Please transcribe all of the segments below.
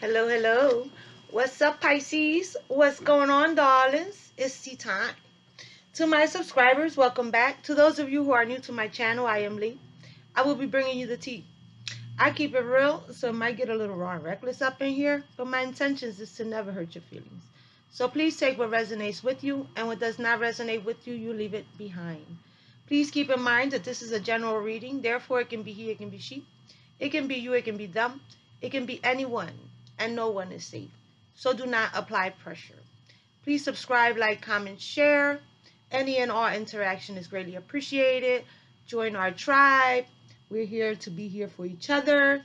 Hello, hello. What's up, Pisces? What's going on, darlings? It's tea time. To my subscribers, welcome back. To those of you who are new to my channel, I am Lee. I will be bringing you the tea. I keep it real, so it might get a little raw and reckless up in here, but my intentions is to never hurt your feelings. So please take what resonates with you, and what does not resonate with you, you leave it behind. Please keep in mind that this is a general reading, therefore it can be he, it can be she, it can be you, it can be them, it can be anyone, and no one is safe. So do not apply pressure. Please subscribe, like, comment, share. Any and all interaction is greatly appreciated. Join our tribe. We're here to be here for each other.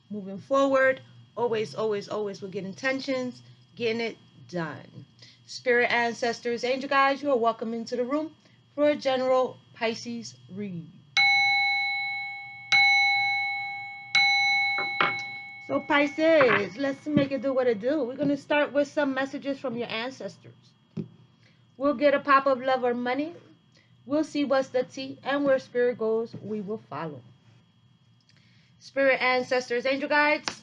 Moving forward, always, always, always with good intentions, getting it done. Spirit ancestors, angel guides, you are welcome into the room for a general Pisces read. So Pisces, let's make it do what it do. We're going to start with some messages from your ancestors. We'll get a pop of love or money. We'll see what's the tea, and where spirit goes, we will follow. Spirit ancestors, angel guides,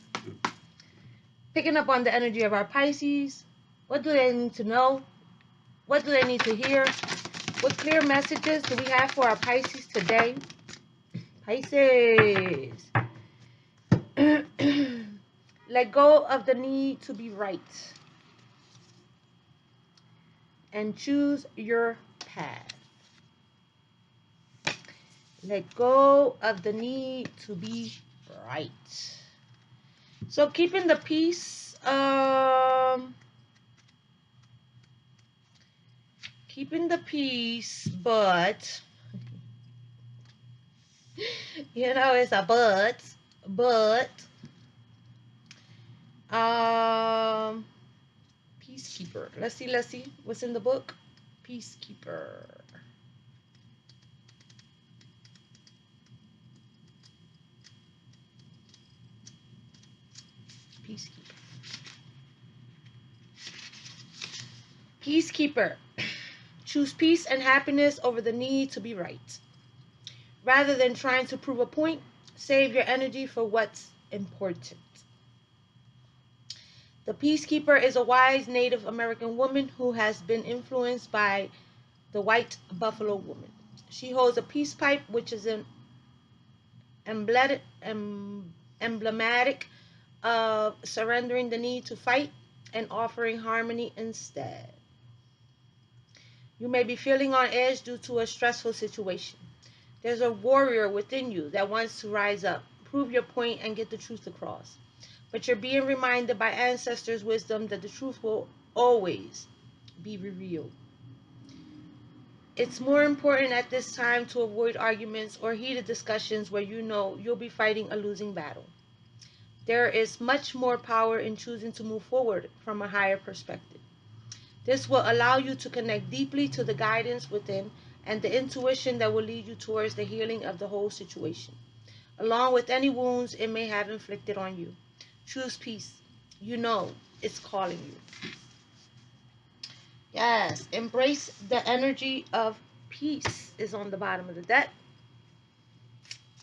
picking up on the energy of our Pisces. What do they need to know? What do they need to hear? What clear messages do we have for our Pisces today? Pisces. Let go of the need to be right and choose your path. Let go of the need to be right. So keeping the peace, but you know it's a but Peacekeeper. Let's see what's in the book. Peacekeeper. Peacekeeper. Peacekeeper. Choose peace and happiness over the need to be right. Rather than trying to prove a point, save your energy for what's important. The Peacekeeper is a wise Native American woman who has been influenced by the white buffalo woman. She holds a peace pipe, which is an emblematic of surrendering the need to fight and offering harmony instead. You may be feeling on edge due to a stressful situation. There's a warrior within you that wants to rise up, prove your point, and get the truth across. But you're being reminded by ancestors' wisdom that the truth will always be revealed. It's more important at this time to avoid arguments or heated discussions where you know you'll be fighting a losing battle. There is much more power in choosing to move forward from a higher perspective. This will allow you to connect deeply to the guidance within and the intuition that will lead you towards the healing of the whole situation, along with any wounds it may have inflicted on you. Choose peace. You know it's calling you. Yes, embrace the energy of peace is on the bottom of the deck.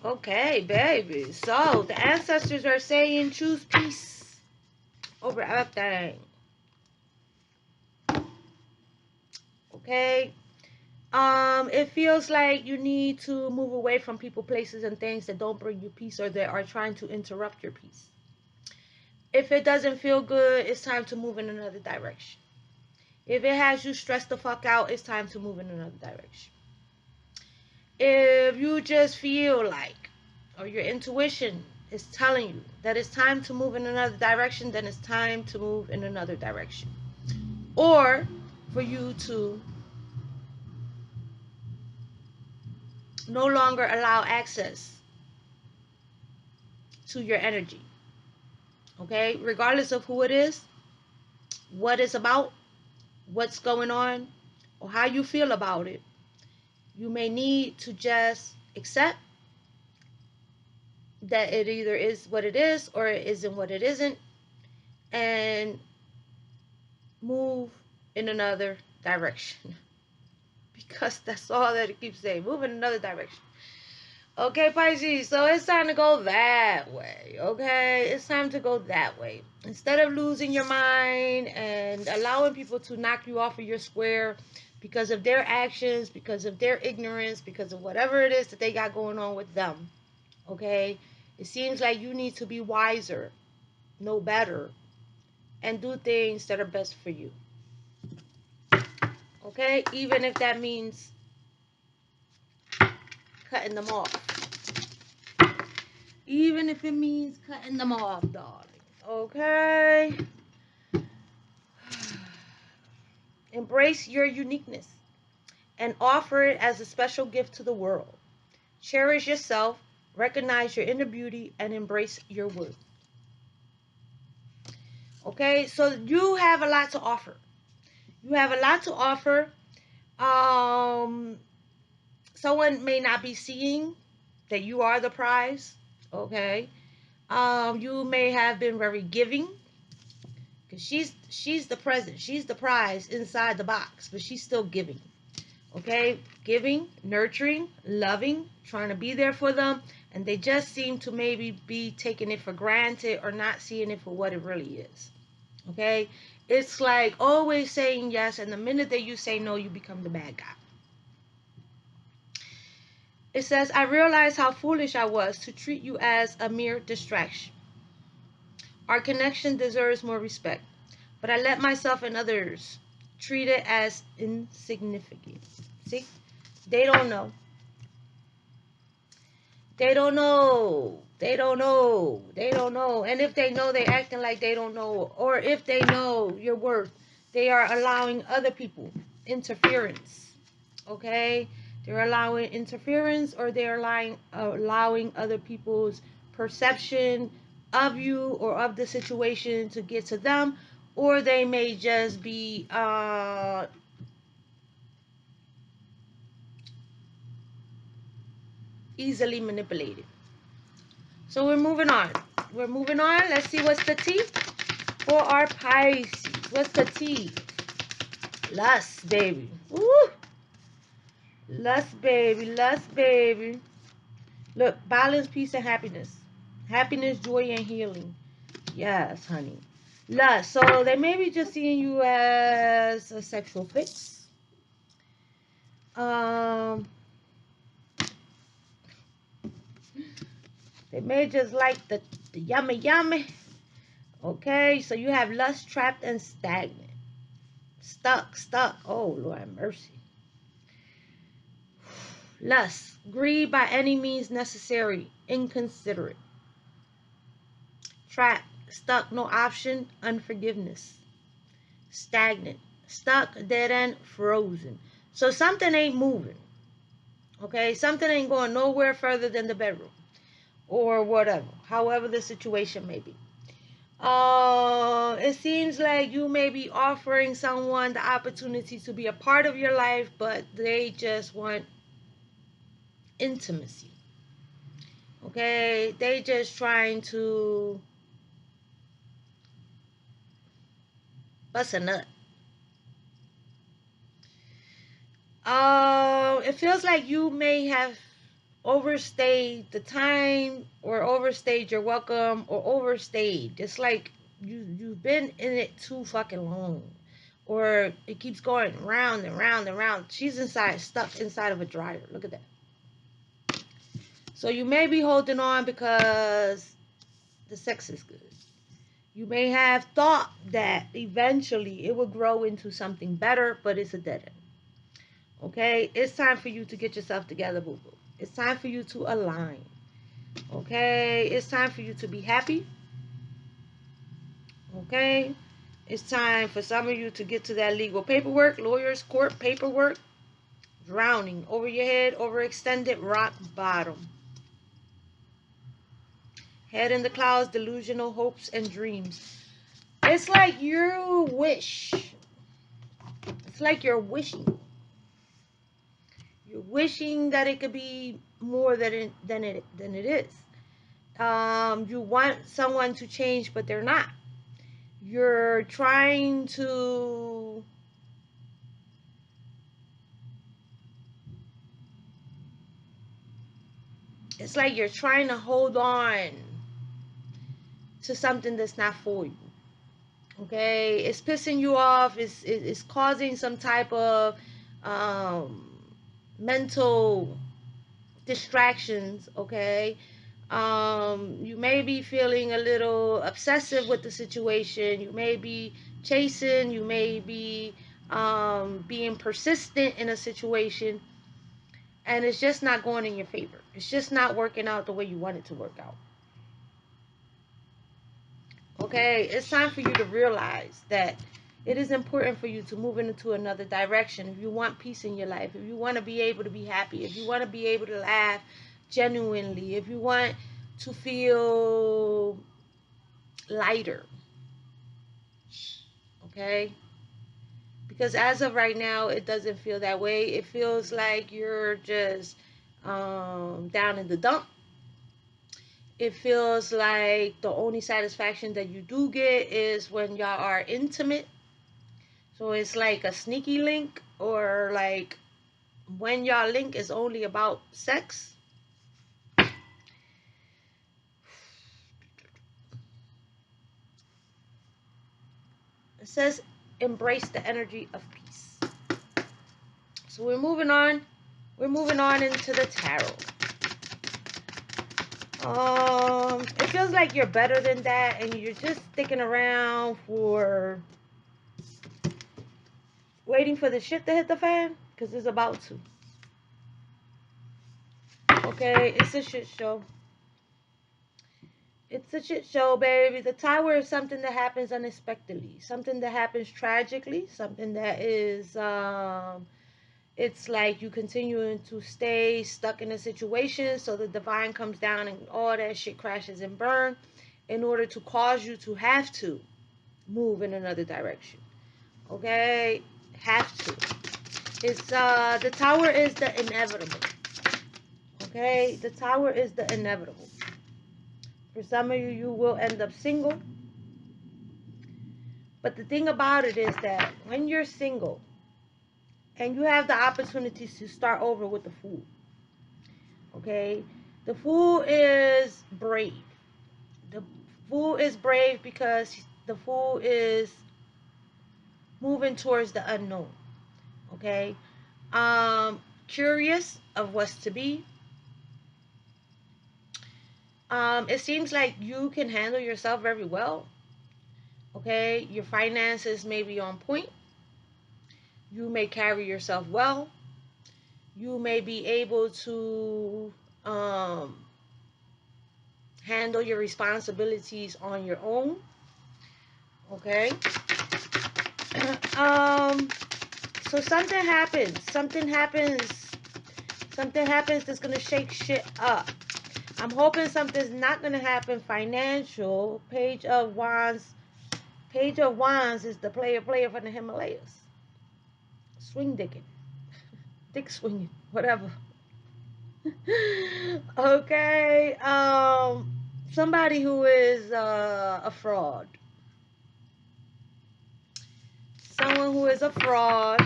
Okay, baby. So the ancestors are saying choose peace over everything. Okay. It feels like you need to move away from people, places, and things that don't bring you peace or that are trying to interrupt your peace. If it doesn't feel good, it's time to move in another direction. If it has you stressed the fuck out, it's time to move in another direction. If you just feel like, or your intuition is telling you that it's time to move in another direction, then it's time to move in another direction. Or for you to no longer allow access to your energy. Okay, regardless of who it is, what it's about, what's going on, or how you feel about it, you may need to just accept that it either is what it is or it isn't what it isn't, and move in another direction. Because that's all that it keeps saying, move in another direction. Okay, Pisces, so it's time to go that way, okay? It's time to go that way. Instead of losing your mind and allowing people to knock you off of your square because of their actions, because of their ignorance, because of whatever it is that they got going on with them, okay? It seems like you need to be wiser, know better, and do things that are best for you, okay? Even if that means cutting them off. Even if it means cutting them off, darling. Okay? Embrace your uniqueness and offer it as a special gift to the world. Cherish yourself, recognize your inner beauty, and embrace your worth. Okay? So you have a lot to offer. You have a lot to offer. Someone may not be seeing that you are the prize. Okay? You may have been very giving. Because she's the present. She's the prize inside the box. But she's still giving. Okay? Giving, nurturing, loving, trying to be there for them. And they just seem to maybe be taking it for granted or not seeing it for what it really is. Okay? It's like always saying yes. And the minute that you say no, you become the bad guy. It says, I realized how foolish I was to treat you as a mere distraction. Our connection deserves more respect. But I let myself and others treat it as insignificant. See? They don't know. They don't know. They don't know. They don't know. And if they know, they're acting like they don't know. Or if they know your worth, they are allowing other people interference. Okay? They're allowing interference, or they're allowing other people's perception of you or of the situation to get to them. Or they may just be easily manipulated. So we're moving on. We're moving on. Let's see what's the tea for our Pisces. What's the tea? Lust, baby. Woo! Lust, baby. Lust, baby. Look, balance, peace, and happiness. Happiness, joy, and healing. Yes, honey. Lust. So they may be just seeing you as a sexual fix. They may just like the yummy yummy. Okay, so you have lust, trapped, and stagnant. Stuck. Oh, Lord have mercy. Lust, greed by any means necessary, inconsiderate. Trapped, stuck, no option, unforgiveness. Stagnant, stuck, dead end, frozen. So something ain't moving. Okay, something ain't going nowhere further than the bedroom or whatever, however the situation may be. It seems like you may be offering someone the opportunity to be a part of your life, but they just want intimacy. Okay, they just trying to bust a nut. It feels like you may have overstayed the time, or overstayed your welcome, or overstayed. It's like you've been in it too fucking long, or it keeps going round and round and round. She's stuck inside of a dryer. Look at that. So you may be holding on because the sex is good. You may have thought that eventually it will grow into something better, but it's a dead end. Okay? It's time for you to get yourself together, boo-boo. It's time for you to align. Okay? It's time for you to be happy. Okay? It's time for some of you to get to that legal paperwork, lawyers, court paperwork. Drowning over your head, overextended, rock bottom. Head in the clouds, delusional hopes and dreams. It's like you wish. It's like you're wishing. You're wishing that it could be more than it is. You want someone to change, but they're not. You're trying to It's like you're trying to hold on to something that's not for you. Okay, it's pissing you off. It's causing some type of mental distractions. Okay, you may be feeling a little obsessive with the situation. You may be chasing. You may be being persistent in a situation, and it's just not going in your favor. It's just not working out the way you want it to work out. Okay, it's time for you to realize that it is important for you to move into another direction. If you want peace in your life, if you want to be able to be happy, if you want to be able to laugh genuinely, if you want to feel lighter, okay? Because as of right now, it doesn't feel that way. It feels like you're just down in the dump. It feels like the only satisfaction that you do get is when y'all are intimate. So it's like a sneaky link, or like when y'all link is only about sex. It says embrace the energy of peace. So we're moving on. We're moving on into the tarot. It feels like you're better than that, and you're just sticking around for waiting for the shit to hit the fan, because it's about to. Okay, it's a shit show. It's a shit show, baby. The Tower is something that happens unexpectedly, something that happens tragically, something that is it's like you continuing to stay stuck in a situation, so the divine comes down and all that shit crashes and burn in order to cause you to have to move in another direction. Okay? Have to. It's the Tower is the inevitable. Okay? The Tower is the inevitable. For some of you, you will end up single. But the thing about it is that when you're single and you have the opportunities to start over with the Fool, okay? The Fool is brave. The Fool is brave because the Fool is moving towards the unknown, okay? Curious of what's to be. It seems like you can handle yourself very well. Okay, your finances may be on point. You may carry yourself well. You may be able to handle your responsibilities on your own. Okay. So something happens. Something happens that's gonna shake shit up. I'm hoping something's not gonna happen financial. Page of Wands. Page of Wands is the player from the Himalayas. Swing dicking. Dick swinging. Whatever. Okay. Somebody who is a fraud. Someone who is a fraud.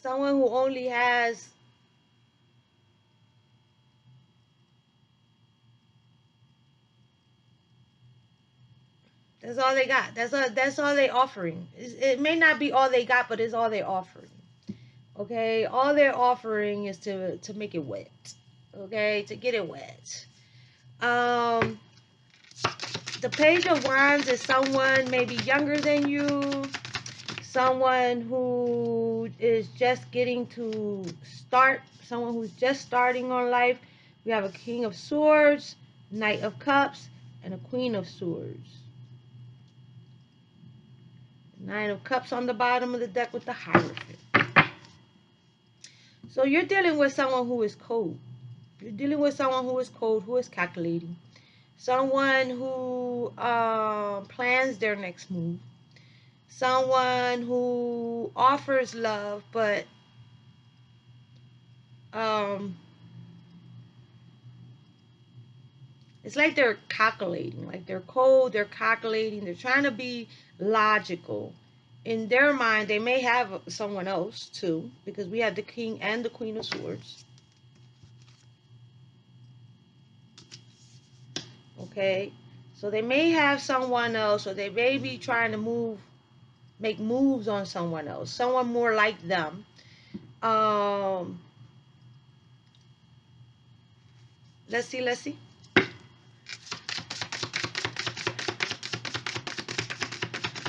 Someone who only has that's all they got. That's all they offering. It may not be all they got, but it's all they're offering. Okay, all they're offering is to make it wet. Okay, to get it wet. The Page of Wands is someone maybe younger than you, someone who is just getting to start, someone who's just starting on life. We have a King of Swords, Knight of Cups, and a Queen of Swords. Nine of Cups on the bottom of the deck with the Hierophant. So you're dealing with someone who is cold. You're dealing with someone who is cold, who is calculating. Someone who plans their next move. Someone who offers love, but it's like they're calculating. Like they're cold, they're calculating, they're trying to be logical in their mind, they may have someone else too, because we have the King and the Queen of Swords. Okay, so they may have someone else, or they may be trying to make moves on someone else, someone more like them. Let's see.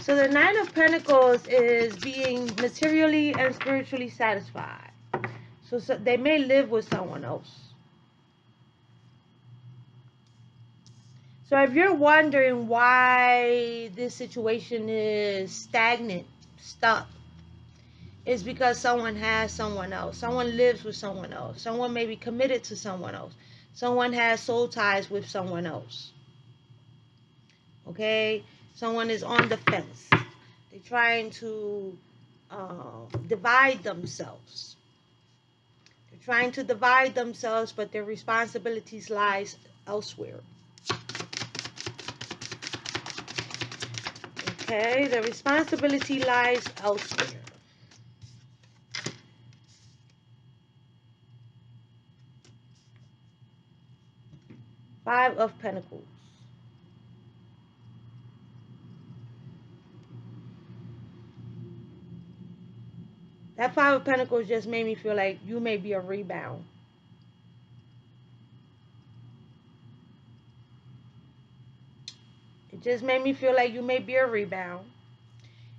So the Nine of Pentacles is being materially and spiritually satisfied. So they may live with someone else. So if you're wondering why this situation is stagnant, stuck, it's because someone has someone else. Someone lives with someone else. Someone may be committed to someone else. Someone has soul ties with someone else. Okay? Someone is on the fence. They're trying to divide themselves. They're trying to divide themselves, but their responsibilities lies elsewhere. Okay, the responsibility lies elsewhere. Five of Pentacles. That Five of Pentacles just made me feel like you may be a rebound. It just made me feel like you may be a rebound.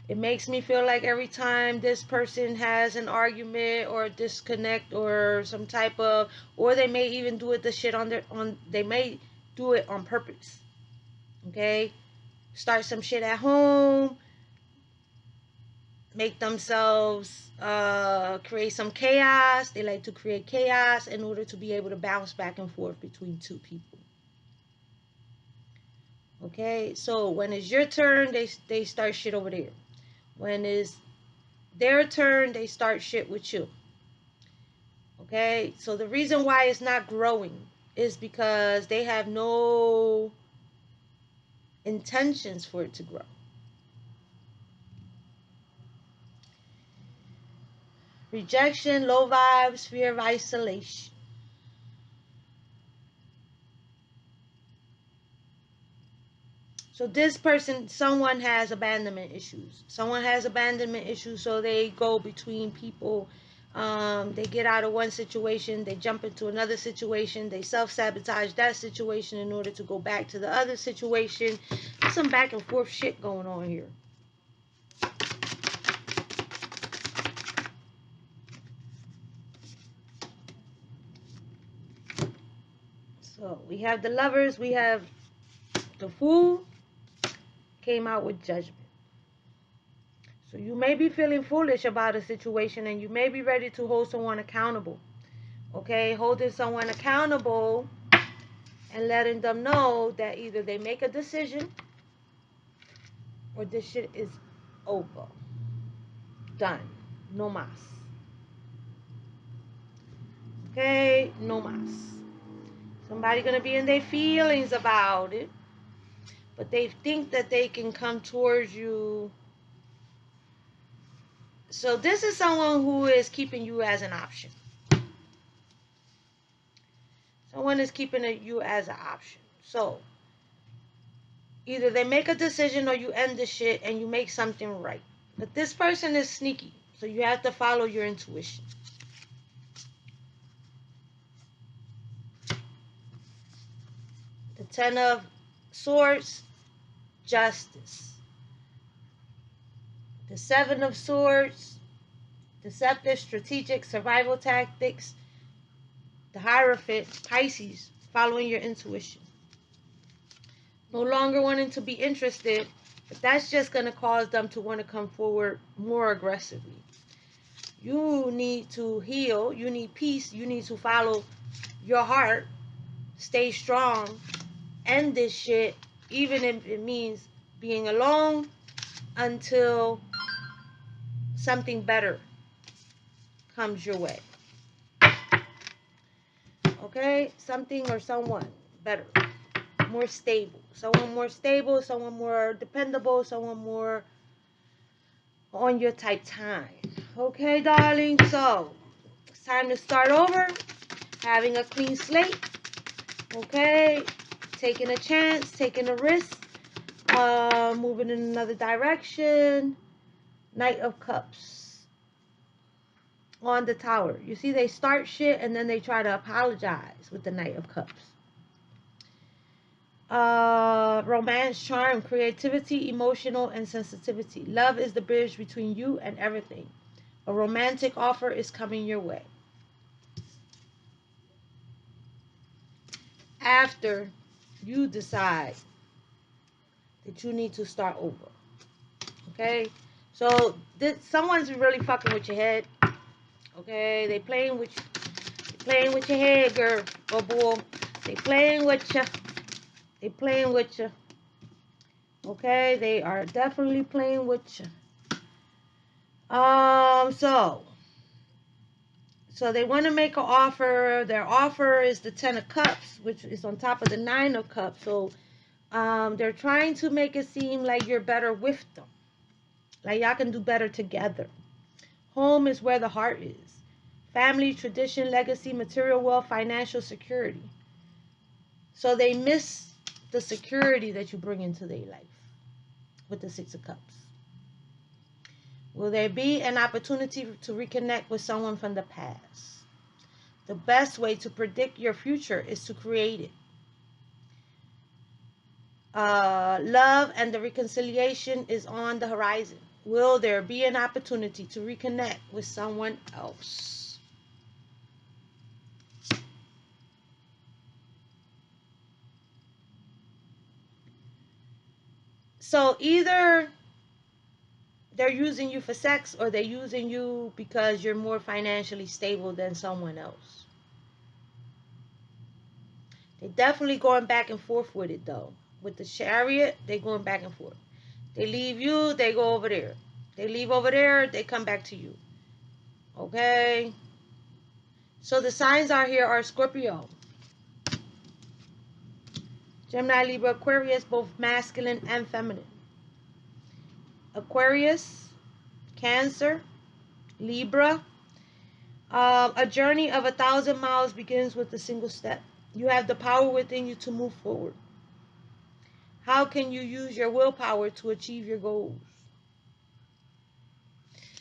It makes me feel like every time this person has an argument or a disconnect or some type of, or they may even do it they may do it on purpose. Okay? Start some shit at home, make themselves create some chaos. They like to create chaos in order to be able to bounce back and forth between two people. Okay, so when it's your turn, they start shit over there. When it's their turn, they start shit with you. Okay, so the reason why it's not growing is because they have no intentions for it to grow. Rejection, low vibes, fear of isolation. So this person, someone has abandonment issues. Someone has abandonment issues, so they go between people. They get out of one situation, they jump into another situation, they self-sabotage that situation in order to go back to the other situation. There's some back and forth shit going on here. So we have the Lovers, we have the Fool, came out with Judgment. So you may be feeling foolish about a situation, and you may be ready to hold someone accountable. Okay, holding someone accountable and letting them know that either they make a decision or this shit is over. Done. No mas. Okay, no mas. Somebody gonna be in their feelings about it, but they think that they can come towards you. So this is someone who is keeping you as an option. Someone is keeping you as an option. So either they make a decision or you end the shit and you make something right. But this person is sneaky, so you have to follow your intuition. The Ten of Swords, justice. The Seven of Swords, deceptive, strategic, survival tactics. The Hierophant, Pisces, following your intuition. No longer wanting to be interested, but that's just going to cause them to want to come forward more aggressively. You need to heal. You need peace. You need to follow your heart. Stay strong. End this shit, even if it means being alone until something better comes your way. Okay? Something or someone better. More stable. Someone more stable. Someone more dependable. Someone more on your type time. Okay, darling? So, it's time to start over. Having a clean slate. Okay? Taking a chance, taking a risk. Moving in another direction. Knight of Cups. On the Tower. You see, they start shit and then they try to apologize with the Knight of Cups. Romance, charm, creativity, emotional, and sensitivity. Love is the bridge between you and everything. A romantic offer is coming your way. After you decide that you need to start over. Okay? So, someone's really fucking with your head. Okay? They playing with your head, girl or boy. They playing with you. They playing with you. Okay? They are definitely playing with you. So they want to make an offer. Their offer is the 10 of Cups, which is on top of the 9 of Cups. So they're trying to make it seem like you're better with them. Like y'all can do better together. Home is where the heart is. Family, tradition, legacy, material wealth, financial security. So they miss the security that you bring into their life with the 6 of Cups. Will there be an opportunity to reconnect with someone from the past? The best way to predict your future is to create it. Love and the reconciliation is on the horizon. Will there be an opportunity to reconnect with someone else? So either they're using you for sex or they're using you because you're more financially stable than someone else. They're definitely going back and forth with it though. With the Chariot, they're going back and forth. They leave you, they go over there. They leave over there, they come back to you. Okay? So the signs out here are Scorpio, Gemini, Libra, Aquarius, both masculine and feminine. Aquarius, Cancer, Libra. A journey of 1,000 miles begins with a single step. You have the power within you to move forward. How can you use your willpower to achieve your goals?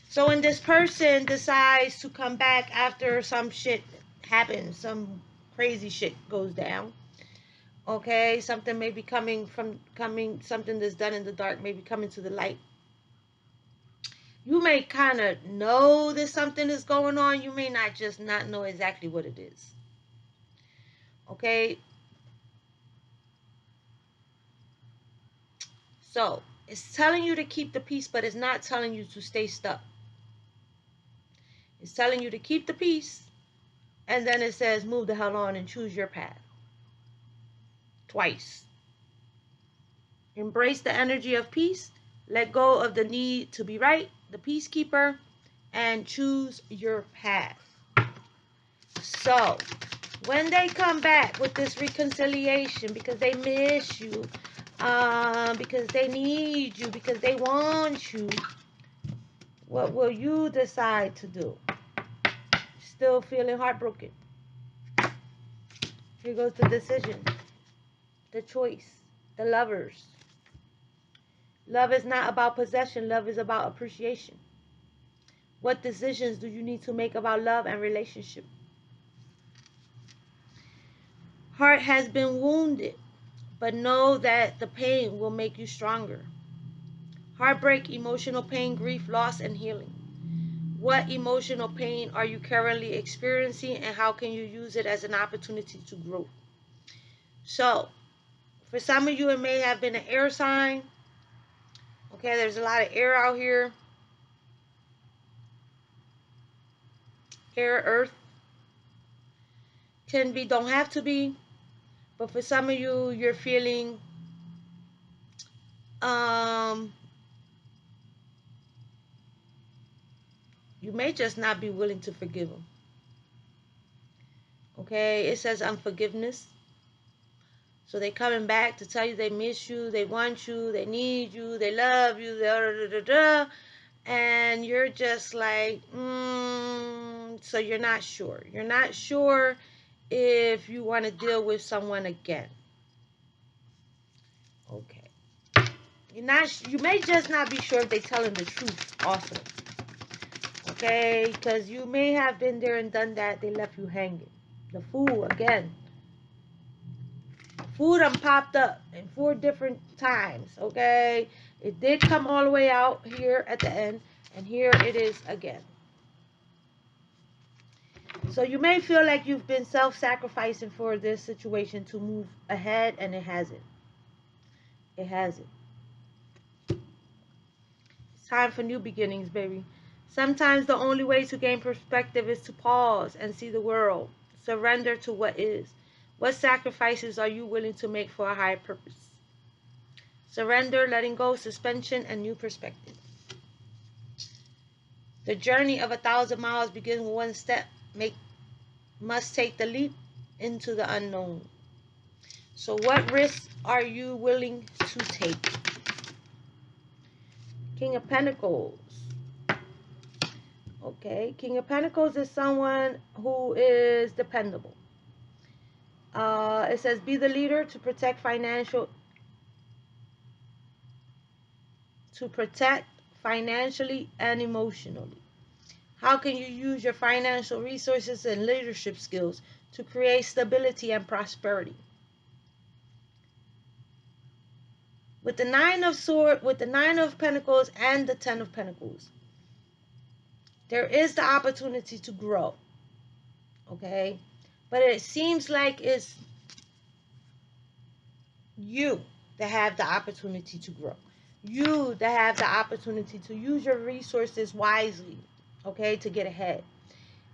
So when this person decides to come back after some shit happens, some crazy shit goes down, okay, something may be something that's done in the dark may be coming to the light. You may kind of know that something is going on. You may not know exactly what it is. Okay? So, it's telling you to keep the peace, but it's not telling you to stay stuck. It's telling you to keep the peace, and then it says move the hell on and choose your path. Twice. Embrace the energy of peace. Let go of the need to be right, the peacekeeper, and choose your path. So, when they come back with this reconciliation because they miss you, because they need you, because they want you, what will you decide to do? Still feeling heartbroken. Here goes the decision, the choice, the Lovers. Love is not about possession. Love is about appreciation. What decisions do you need to make about love and relationship? Heart has been wounded, but know that the pain will make you stronger. Heartbreak, emotional pain, grief, loss, and healing. What emotional pain are you currently experiencing, and how can you use it as an opportunity to grow? So, for some of you, it may have been an air sign. Okay, there's a lot of air out here. Air, earth. Can be, don't have to be. But for some of you, you're feeling you may just not be willing to forgive them. Okay, it says unforgiveness. So they coming back to tell you they miss you, they want you, they need you, they love you, and you're just like, so you're not sure. You're not sure if you want to deal with someone again. Okay. You may just not be sure if they're telling the truth also. Okay, because you may have been there and done that. They left you hanging. The Fool again. Fool done popped up in 4 different times. Okay, it did come all the way out here at the end, and here it is again. So you may feel like you've been self-sacrificing for this situation to move ahead, and it hasn't. It hasn't. It's time for new beginnings, baby. Sometimes the only way to gain perspective is to pause and see the world. Surrender to what is. What sacrifices are you willing to make for a higher purpose? Surrender, letting go, suspension, and new perspective. The journey of 1,000 miles begins with one step. Must take the leap into the unknown. So what risks are you willing to take? King of Pentacles. Okay, King of Pentacles is someone who is dependable. It says, be the leader to protect financially and emotionally. How can you use your financial resources and leadership skills to create stability and prosperity? With the Nine of Pentacles and the Ten of Pentacles, there is the opportunity to grow. Okay, but it seems like it's you that have the opportunity to grow. You that have the opportunity to use your resources wisely, okay, to get ahead.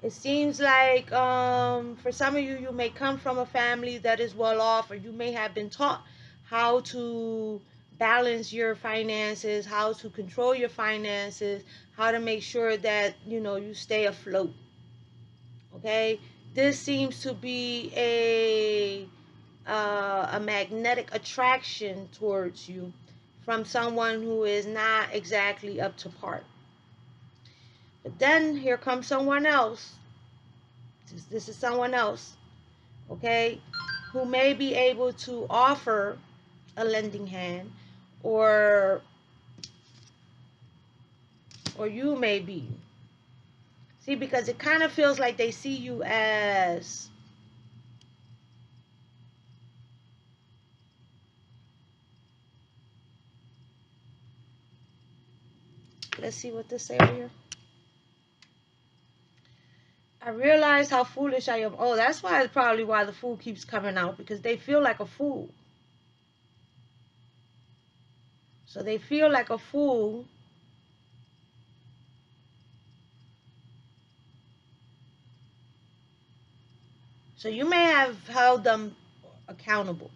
It seems like for some of you, you may come from a family that is well off, or you may have been taught how to balance your finances, how to control your finances, how to make sure that, you stay afloat. Okay? This seems to be a magnetic attraction towards you from someone who is not exactly up to par. But then here comes someone else. This is someone else, okay, who may be able to offer a lending hand, or you may be. See, because it kind of feels like they see you as, let's see what this say over here. I realize how foolish I am. Oh, that's probably why the Fool keeps coming out, because they feel like a fool. So they feel like a fool. So you may have held them accountable,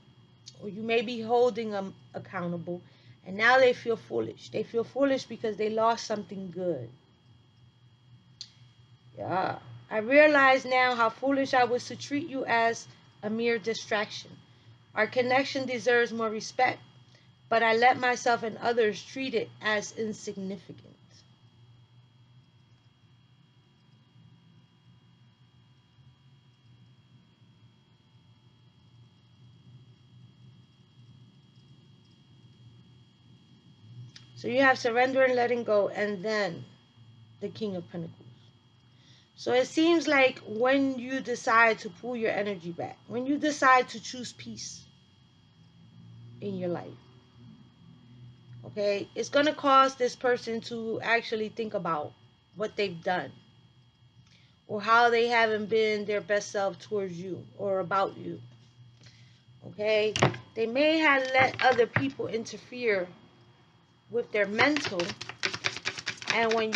or you may be holding them accountable, and now they feel foolish. They feel foolish because they lost something good. Yeah. I realize now how foolish I was to treat you as a mere distraction. Our connection deserves more respect, but I let myself and others treat it as insignificant. So you have surrender and letting go, and then the King of Pentacles. So it seems like when you decide to pull your energy back, when you decide to choose peace in your life, okay, it's going to cause this person to actually think about what they've done, or how they haven't been their best self towards you or about you. Okay, they may have let other people interfere with their mental, and when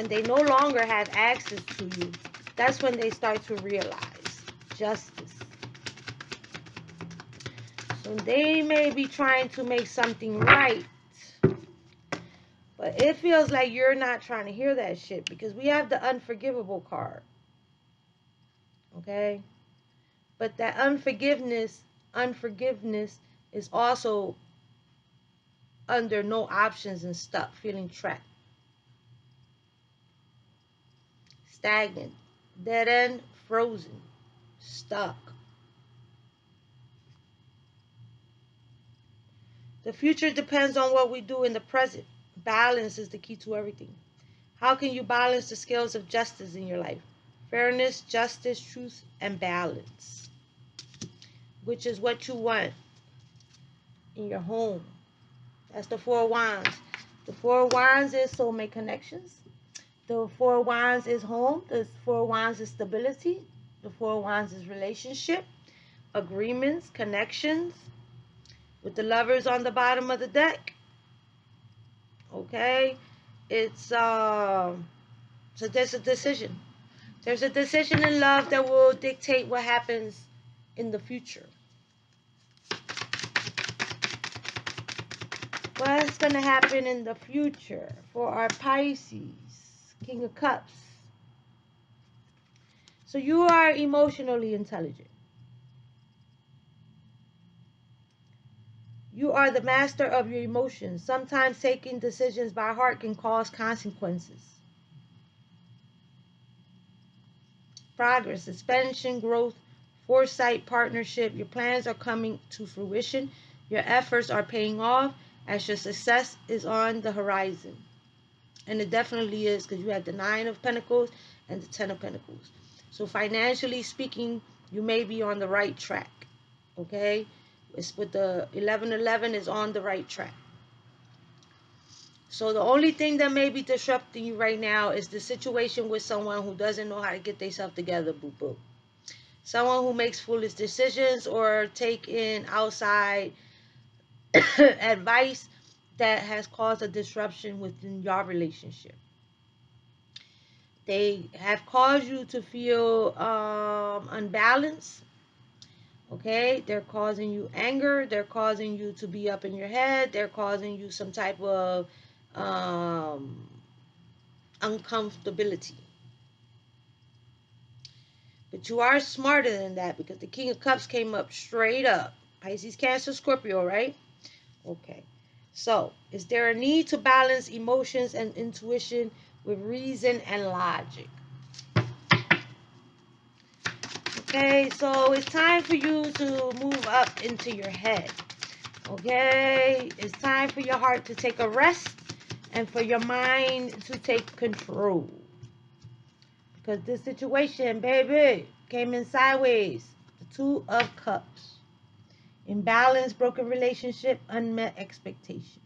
they no longer have access to you, that's when they start to realize justice. So they may be trying to make something right, but it feels like you're not trying to hear that shit, because we have the unforgivable card. Okay? But that unforgiveness is also under no options and stuck, feeling trapped. stagnant, dead end, frozen, stuck. The future depends on what we do in the present. Balance is the key to everything. How can you balance the scales of justice in your life? Fairness, justice, truth, and balance, which is what you want in your home. That's the Four of Wands. The Four of Wands is soulmate connections. The Four of Wands is home. The Four of Wands is stability. The Four of Wands is relationship, agreements, connections. With the Lovers on the bottom of the deck. Okay? So there's a decision. There's a decision in love that will dictate what happens in the future. What's going to happen in the future for our Pisces? King of Cups. So you are emotionally intelligent. You are the master of your emotions. Sometimes taking decisions by heart can cause consequences. Progress, expansion, growth, foresight, partnership. Your plans are coming to fruition. Your efforts are paying off as your success is on the horizon. And it definitely is, because you have the Nine of Pentacles and the Ten of Pentacles. So financially speaking, you may be on the right track. Okay? It's with the 1111 is on the right track. So the only thing that may be disrupting you right now is the situation with someone who doesn't know how to get themselves together, boo-boo. Someone who makes foolish decisions or take in outside advice that has caused a disruption within your relationship. They have caused you to feel unbalanced. Okay, they're causing you anger. They're causing you to be up in your head. They're causing you some type of uncomfortability. But you are smarter than that, because the King of Cups came up straight up. Pisces, Cancer, Scorpio, right? Okay. So, is there a need to balance emotions and intuition with reason and logic? Okay, so it's time for you to move up into your head. Okay, it's time for your heart to take a rest and for your mind to take control. Because this situation, baby, came in sideways. The Two of Cups. Imbalance, broken relationship, unmet expectation.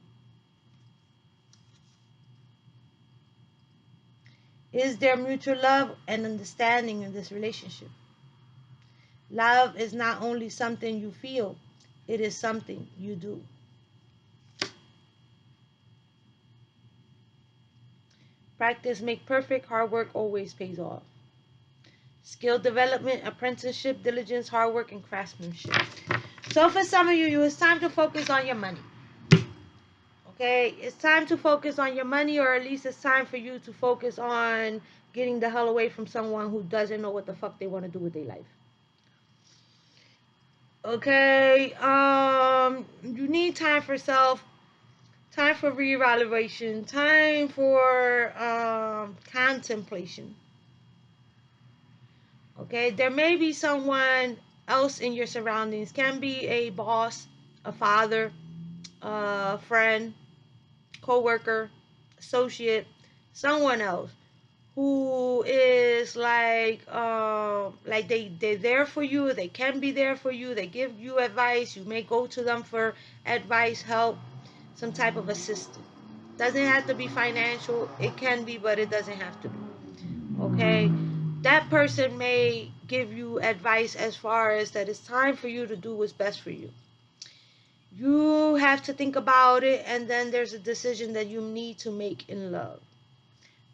Is there mutual love and understanding in this relationship? Love is not only something you feel, it is something you do. Practice make perfect. Hard work always pays off. Skill development, apprenticeship, diligence, hard work, and craftsmanship. So for some of you, it's time to focus on your money. Okay, it's time to focus on your money, or at least it's time for you to focus on getting the hell away from someone who doesn't know what the fuck they want to do with their life. Okay, you need time for self, time for reevaluation, time for contemplation. Okay, there may be someone else in your surroundings. Can be a boss, a father, a friend, co-worker, associate, someone else who is like they're there for you. They can be there for you. They give you advice. You may go to them for advice, help, some type of assistance. Doesn't have to be financial. It can be, but it doesn't have to be. Okay, that person may give you advice as far as that it's time for you to do what's best for you. You have to think about it, and then there's a decision that you need to make in love.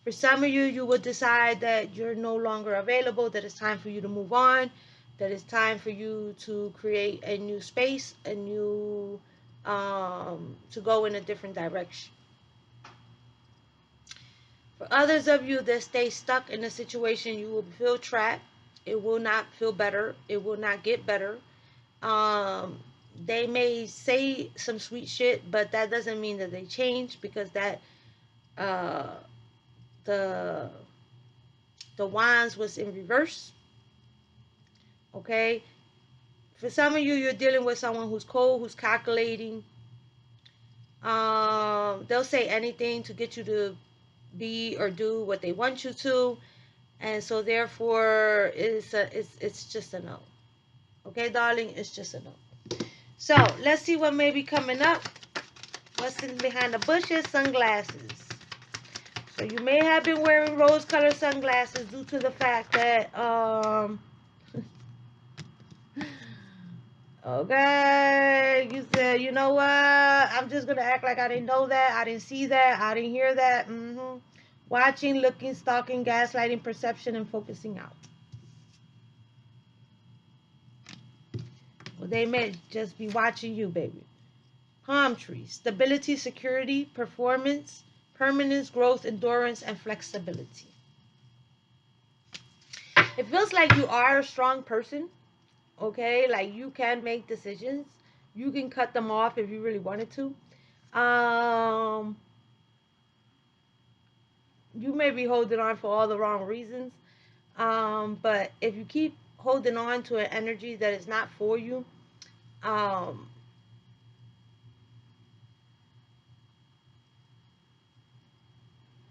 For some of you, you will decide that you're no longer available, that it's time for you to move on, that it's time for you to create a new space, a new, to go in a different direction. For others of you that stay stuck in a situation, you will feel trapped. It will not feel better. It will not get better. They may say some sweet shit, but that doesn't mean that they change, because that the The Wands was in reverse. Okay. For some of you, you're dealing with someone who's cold, who's calculating. They'll say anything to get you to be or do what they want you to, and so therefore it's just a no. Okay, darling, it's just a no. So let's see what may be coming up. What's in behind the bushes? Sunglasses. So you may have been wearing rose-colored sunglasses due to the fact that okay, you said, you know what? I'm just gonna act like I didn't know that. I didn't see that. I didn't hear that. Watching, looking, stalking, gaslighting, perception, and focusing out. Well, they may just be watching you, baby. Palm trees. Stability, security, performance, permanence, growth, endurance, and flexibility. It feels like you are a strong person. Okay, like you can make decisions. You can cut them off if you really wanted to. You may be holding on for all the wrong reasons. But if you keep holding on to an energy that is not for you,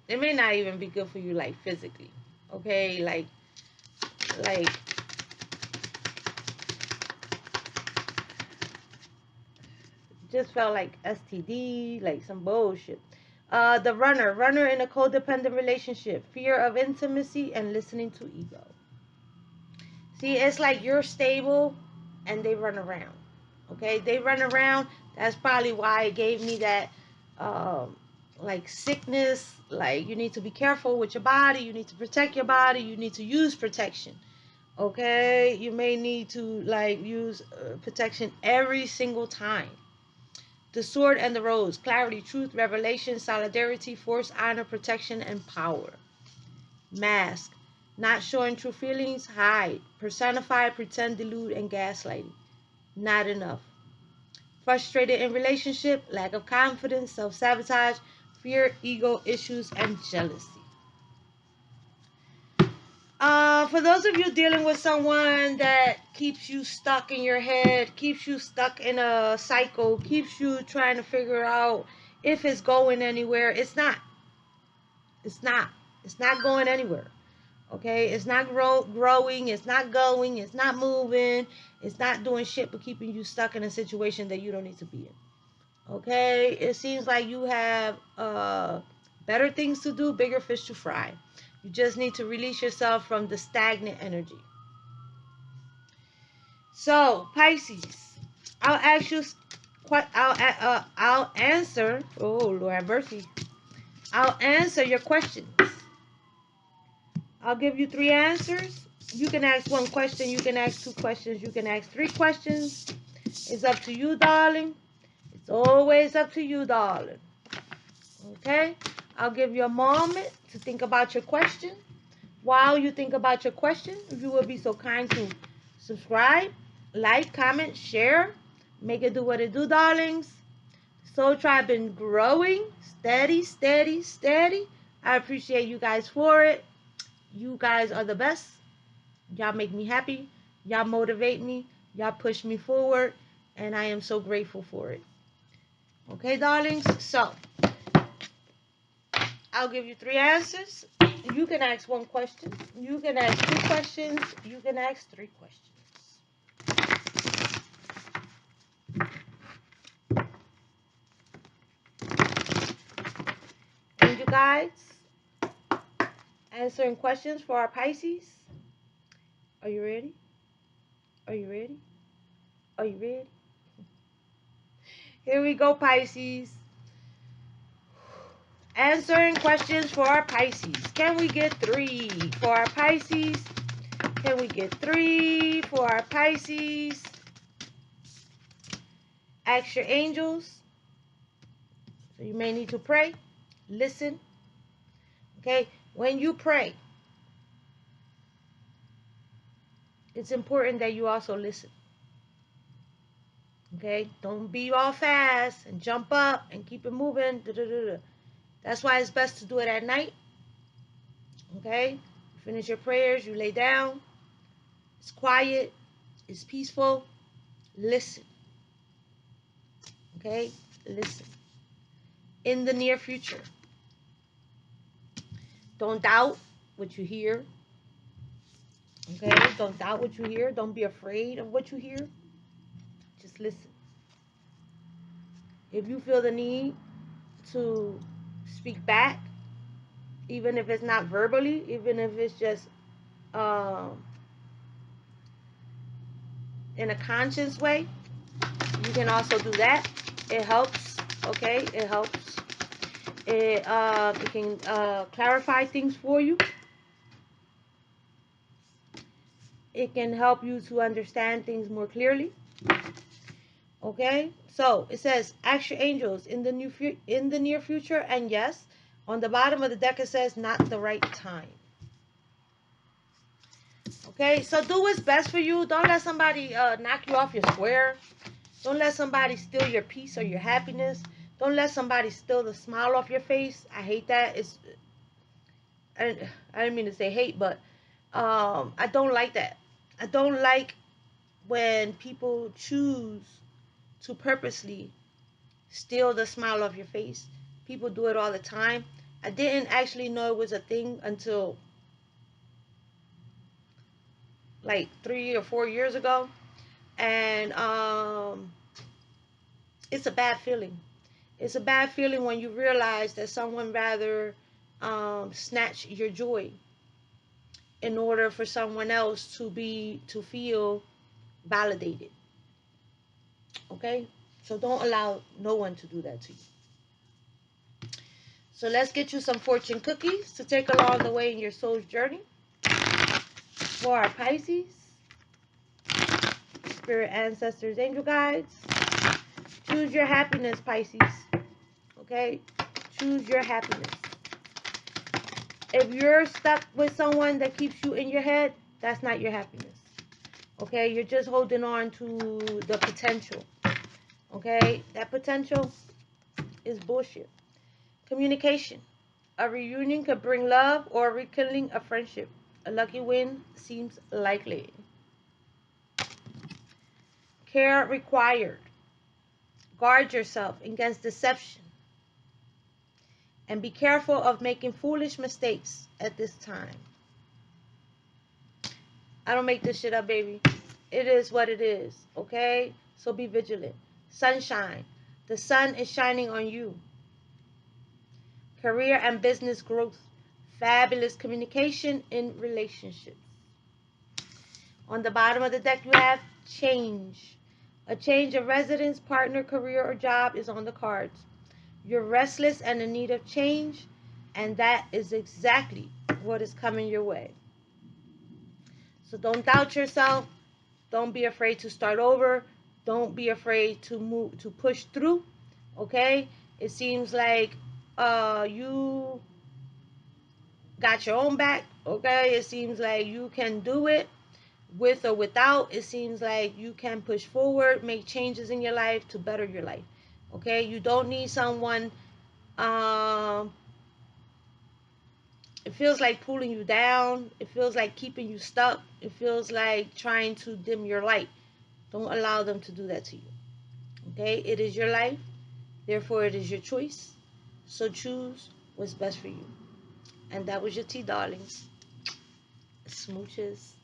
it may not even be good for you, like physically. Okay, like just felt like STD, like some bullshit. The runner in a codependent relationship, fear of intimacy and listening to ego. See, it's like you're stable and they run around. Okay, they run around. That's probably why it gave me that like sickness. Like you need to be careful with your body. You need to protect your body. You need to use protection. Okay, you may need to like use protection every single time. The sword and the rose, clarity, truth, revelation, solidarity, force, honor, protection, and power. Mask, not showing true feelings, hide, personify, pretend, delude, and gaslighting. Not enough. Frustrated in relationship, lack of confidence, self-sabotage, fear, ego issues, and jealousy. For those of you dealing with someone that keeps you stuck in your head, keeps you stuck in a cycle, keeps you trying to figure out if it's going anywhere, it's not. It's not. It's not going anywhere. Okay? It's not growing. It's not going. It's not moving. It's not doing shit but keeping you stuck in a situation that you don't need to be in. Okay? It seems like you have better things to do, bigger fish to fry. You just need to release yourself from the stagnant energy. So, Pisces, I'll ask you, I'll answer, oh, Lord have mercy. I'll answer your questions. I'll give you 3 answers. You can ask 1 question, you can ask 2 questions, you can ask 3 questions. It's up to you, darling. It's always up to you, darling. Okay? I'll give you a moment to think about your question. While you think about your question, if you would be so kind to subscribe, like, comment, share. Make it do what it do, darlings. Soul Tribe been growing. Steady, steady, steady. I appreciate you guys for it. You guys are the best. Y'all make me happy. Y'all motivate me. Y'all push me forward. And I am so grateful for it. Okay, darlings? So, I'll give you 3 answers. You can ask 1 question. You can ask 2 questions. You can ask 3 questions. And you guys, answering questions for our Pisces. Are you ready? Are you ready? Are you ready? Here we go, Pisces. Answering questions for our Pisces. Can we get 3 for our Pisces? Can we get 3 for our Pisces? Ask your angels. So you may need to pray. Listen. Okay? When you pray, it's important that you also listen. Okay? Don't be all fast and jump up and keep it moving. That's why it's best to do it at night. Okay? Finish your prayers, you lay down. It's quiet, it's peaceful. Listen. Okay? Listen. In the near future, don't doubt what you hear. Okay? Don't doubt what you hear. Don't be afraid of what you hear. Just listen. If you feel the need to speak back, even if it's not verbally, even if it's just in a conscious way, you can also do that. It helps. Okay? It helps. It can clarify things for you. It can help you to understand things more clearly. Okay, so it says ask your angels in the near future, and yes, on the bottom of the deck it says not the right time. Okay, so do what's best for you. Don't let somebody knock you off your square. Don't let somebody steal your peace or your happiness. Don't let somebody steal the smile off your face. I hate that. I didn't mean to say hate, but I don't like that. I don't like when people choose to purposely steal the smile off your face. People do it all the time. I didn't actually know it was a thing until like 3 or 4 years ago. And it's a bad feeling. It's a bad feeling when you realize that someone rather snatch your joy in order for someone else to feel validated. Okay? So don't allow no one to do that to you. So let's get you some fortune cookies to take along the way in your soul's journey. For our Pisces, spirit ancestors, angel guides, choose your happiness, Pisces. Okay? Choose your happiness. If you're stuck with someone that keeps you in your head, that's not your happiness. Okay? You're just holding on to the potential. Okay? That potential is bullshit. Communication. A reunion could bring love or rekindling a friendship. A lucky win seems likely. Care required. Guard yourself against deception. And be careful of making foolish mistakes at this time. I don't make this shit up, baby. It is what it is, okay? So be vigilant. Sunshine. The sun is shining on you. Career and business growth. Fabulous communication in relationships. On the bottom of the deck, you have change. A change of residence, partner, career, or job is on the cards. You're restless and in need of change, and that is exactly what is coming your way. So don't doubt yourself. Don't be afraid to start over. Don't be afraid to push through. Okay? It seems like you got your own back. Okay? It seems like you can do it. With or without, it seems like you can push forward, make changes in your life to better your life. Okay? You don't need someone it feels like pulling you down. It feels like keeping you stuck. It feels like trying to dim your light. Don't allow them to do that to you. Okay? It is your life. Therefore, it is your choice. So choose what's best for you. And that was your tea, darlings. Smooches.